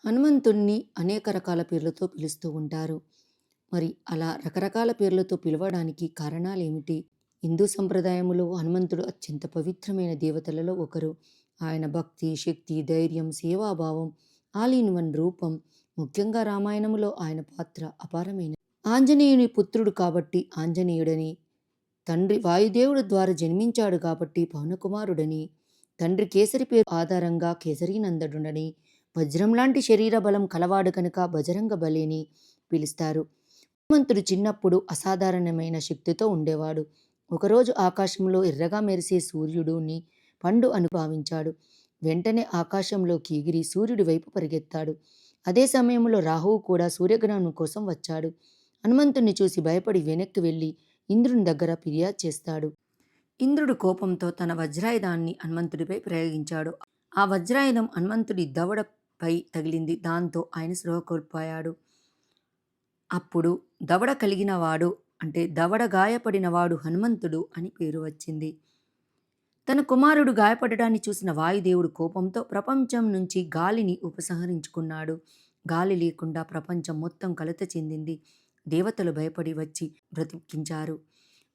హనుమంతుణ్ణి అనేక రకాల పేర్లతో పిలుస్తూ ఉంటారు. మరి అలా రకరకాల పేర్లతో పిలవడానికి కారణాలేమిటి? హిందూ సంప్రదాయంలో హనుమంతుడు అత్యంత పవిత్రమైన దేవతలలో ఒకరు. ఆయన భక్తి, శక్తి, ధైర్యం, సేవాభావం, ఆల్ ఇన్ వన్ రూపం. ముఖ్యంగా రామాయణంలో ఆయన పాత్ర అపారమైనది. ఆంజనేయుని పుత్రుడు కాబట్టి ఆంజనేయుడని, తండ్రి వాయుదేవుడు ద్వారా జన్మించాడు కాబట్టి పవనకుమారుడని, తండ్రి కేసరి పేరు ఆధారంగా కేసరీనందనుడని, వజ్రం లాంటి శరీర బలం కలవాడు కనుక బజరంగ బలిని పిలుస్తారు. హనుమంతుడు చిన్నప్పుడు అసాధారణమైన శక్తితో ఉండేవాడు. ఒకరోజు ఆకాశంలో ఎర్రగా మెరిసే సూర్యుడుని పండు అని భావించాడు. వెంటనే ఆకాశంలోకి ఎగిరి సూర్యుడి వైపు పరిగెత్తాడు. అదే సమయంలో రాహువు కూడా సూర్యగ్రహణం కోసం వచ్చాడు. హనుమంతుణ్ణి చూసి భయపడి వెనక్కి వెళ్ళి ఇంద్రుని దగ్గర ఫిర్యాదు చేస్తాడు. ఇంద్రుడు కోపంతో తన వజ్రాయుధాన్ని హనుమంతుడిపై ప్రయోగించాడు. ఆ వజ్రాయుధం హనుమంతుడి దవడపై తగిలింది. దాంతో ఆయన స్పృహ కోల్పోయాడు. అప్పుడు దవడ కలిగినవాడు అంటే దవడ గాయపడినవాడు హనుమంతుడు అని పేరు వచ్చింది. తన కుమారుడు గాయపడడాన్ని చూసిన వాయుదేవుడు కోపంతో ప్రపంచం నుంచి గాలిని ఉపసంహరించుకున్నాడు. గాలి లేకుండా ప్రపంచం మొత్తం కలత చెందింది. దేవతలు భయపడి వచ్చి బ్రతికించారు.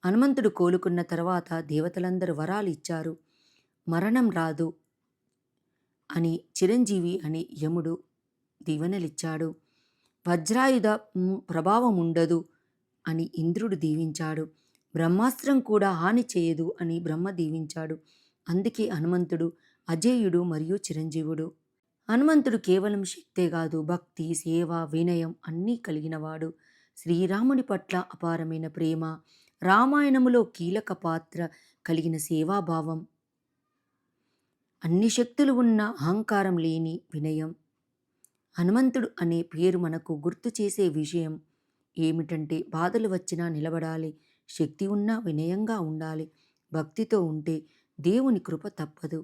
హనుమంతుడు కోలుకున్న తర్వాత దేవతలందరూ వరాలు ఇచ్చారు. మరణం రాదు అని, చిరంజీవి అని యముడు దీవెనలిచ్చాడు. వజ్రాయుధ ప్రభావం ఉండదు అని ఇంద్రుడు దీవించాడు. బ్రహ్మాస్త్రం కూడా హాని చేయదు అని బ్రహ్మ దీవించాడు. అందుకే హనుమంతుడు అజేయుడు మరియు చిరంజీవుడు. హనుమంతుడు కేవలం శక్తే కాదు, భక్తి, సేవ, వినయం అన్నీ కలిగినవాడు. శ్రీరాముని పట్ల అపారమైన ప్రేమ, రామాయణములో కీలక పాత్ర కలిగిన సేవాభావం, అన్ని శక్తులు ఉన్న అహంకారం లేని వినయం. హనుమంతుడు అనే పేరు మనకు గుర్తు చేసే విషయం ఏమిటంటే బాధలు వచ్చినా నిలబడాలి, శక్తి ఉన్నా వినయంగా ఉండాలి, భక్తితో ఉంటే దేవుని కృప తప్పదు.